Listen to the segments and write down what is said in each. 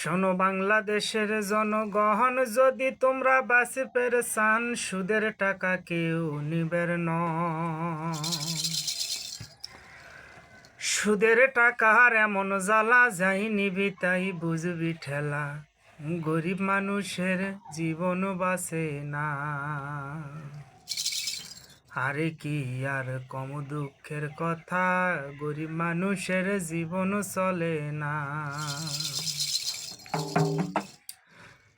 শোনো বাংলাদেশের জনগণ, যদি তোমরা বাঁচি পেরেছান, সুদের টাকা কেউ নিবের নয়। সুদের টাকার এমন জ্বালা, যাই নিবি তাই বুঝবি ঠেলা। গরিব মানুষের জীবন বাঁচে না। আরে কি আর কম দুঃখের কথা, গরিব মানুষের জীবন চলে না।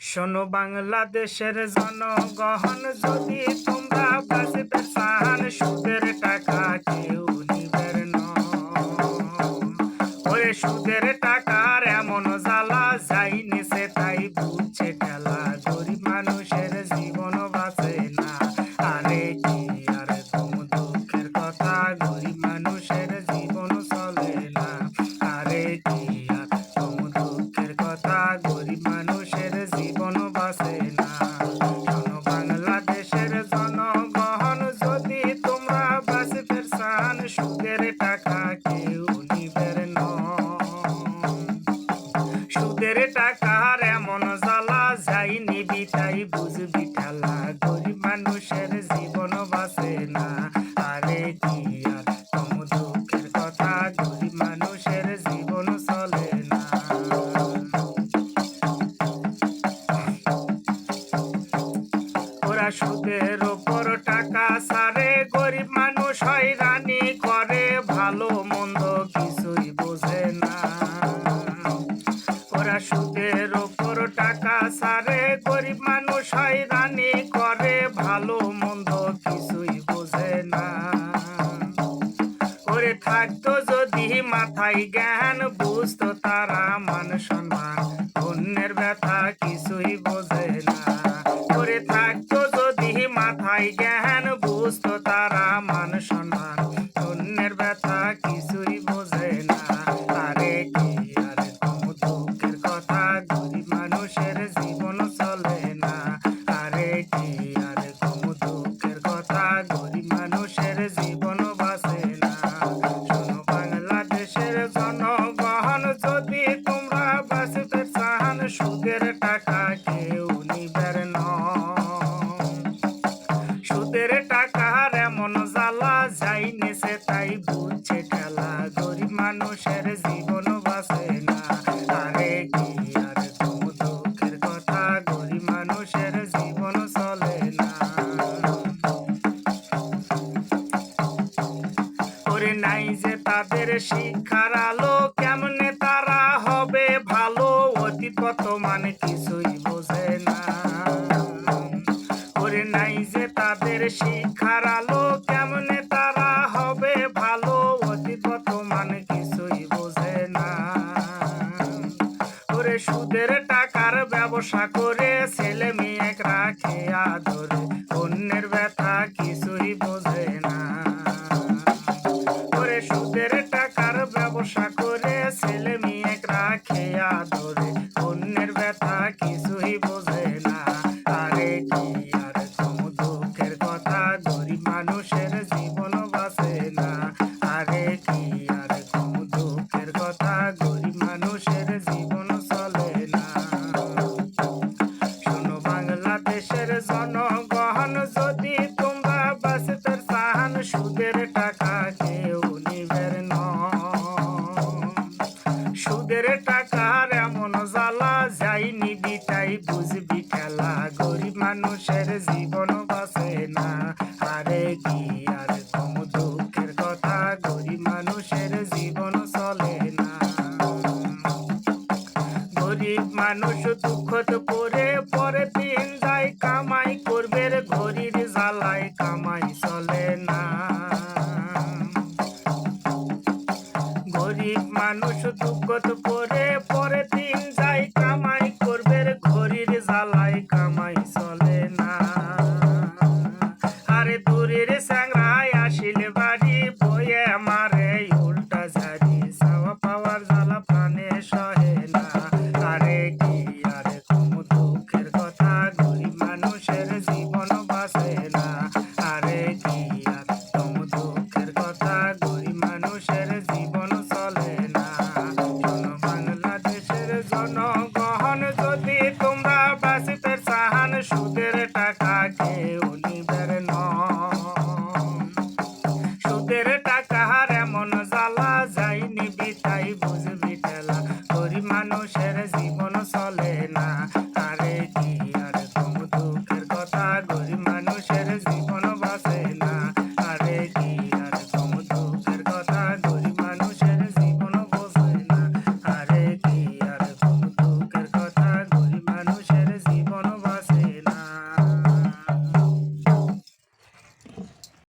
শোনো বাংলাদেশের জনগণ, যদি তোমরা বাঁচতে চান, সুদের টাকা কেউ নিবের নয়। ওরে সুদের টাকার এমন জ্বালা, যাই নিছে তাই বুঝছে ঠেলা। গরিব মানুষের জীবন বাঁচে না। আরে কি আর কম দুঃখের কথা, গরিব মানুষের জীবন চলে না। আরে কি আর কম দুঃখের কথা, গরিব মানুষের জীবন বাঁচে না। শোনো বাংলাদেশের জনগণ, যদি তোমরা বাঁচতে চান, সুদের টাকা কেউ নিবের নয়। সুদের টাকার এমন জ্বালা, যাই নিবি তাই বুঝবি ঠেলা। গরিব মানুষের জীবন বাঁচে না। আরে কি আর কম দুঃখের কথা, গরিব মানুষের জীবন চলে না। ওরা সুদের ওপর টাকা ছাড়ে, গরিব মানুষ হয়রানি করে, ভালো মন্দ কিছুই বোঝে না। ওরা সুদের ওপর টাকা ছাড়ে, গরিব মানুষ হয়রানি করে, ভালো মন্দ কিছুই বোঝে না। ওরে থাকতো যদি মাথায় জ্ঞান, বুঝতো তারা মান সম্মান, অন্যের ব্যথা কিছুই বোঝে না। ওরে থাকতো যদি মাথায় জ্ঞান, বুঝতো তারা মান সম্মান, অন্যের ব্যথা কিছুই বোঝে না। আরে কি আর কম দুঃখের কথা, গরিব মানুষের জীবন চলে না। আরে কি আর কম দুঃখের কথা, গরিব মানুষের জীবন বাঁচে না। শোনো বাংলাদেশের জনগণ, যদি তোমরা বাঁচতে চান, সুদের টাকা কেউ নিবের নয়। সুদের টাকার এমন জ্বালা, যাই নেছে তাই বুঝছে ঠেলা। গরিব মানুষের জীবন বাঁচে না। আরে কি আর কম দুঃখের কথা, গরিব মানুষের জীবন চলে না। ওরে নাই যে তাদের শিক্ষার আলো, কেমনে তারা হবে ভালো, অতীত বর্তমান কিছুই বোঝে না। ওরে নাই যে তাদের শিক্ষার আলো, কেমনে তারা হবে ভালো, অতীত বর্তমান কিছুই বোঝে না। ওরে সুদের টাকার ব্যবসা করে, ছেলে মেয়ে রাখে আদরে, অন্যের ব্যথা কিছুই বোঝে না। ওরে সুদের টাকার ব্যবসা করে, ছেলে মেয়ে রাখে আদরে, অন্যের ব্যথা কিছুই বোঝে না। আরে কি আর কম দুঃখের কথা, গরিব মানুষের জীবন বাঁচে না। আরে কি আর কম দুঃখের কথা, গরিব মানুষের জীবন চলে না। শোনো বাংলাদেশের জনগণ, যদি তোমরা বাঁচতে চান, সুদের টাকা কেউ নিবের নয়। সুদের টাকার এমন জ্বালা, যাই নিবি তাই বুঝবি ঠেলা। গরিব মানুষের জীবন বাঁচে না। আরে কি আর কম দুঃখের কথা, গরিব মানুষের জীবন চলে না। গরিব মানুষ দুঃখত পরে, পরে দিন যায় কামাই করবে, ঘড়ির জ্বালায় কামাই চলে না। গরিব মানুষ দুঃখত পরে, পরে দিন যায় কামাই করবে, ঘড়ির জ্বালায় কামাই চলে না। আরে দূরের স্যাংরায় আসিলে বাড়ি, বয়ে মারে উল্টা ঝাড়ি, চাওয়া পাওয়ার জ্বালা প্রাণে সহে না। আরে কি আর কম দুঃখের কথা, গরিব মানুষের জীবন বাঁচে না। আরে কি আর কম সুদের টাকার এমন জ্বালা যায়নি বিতাই বুঝবি ঠেলা গরিব মানুষের জীবন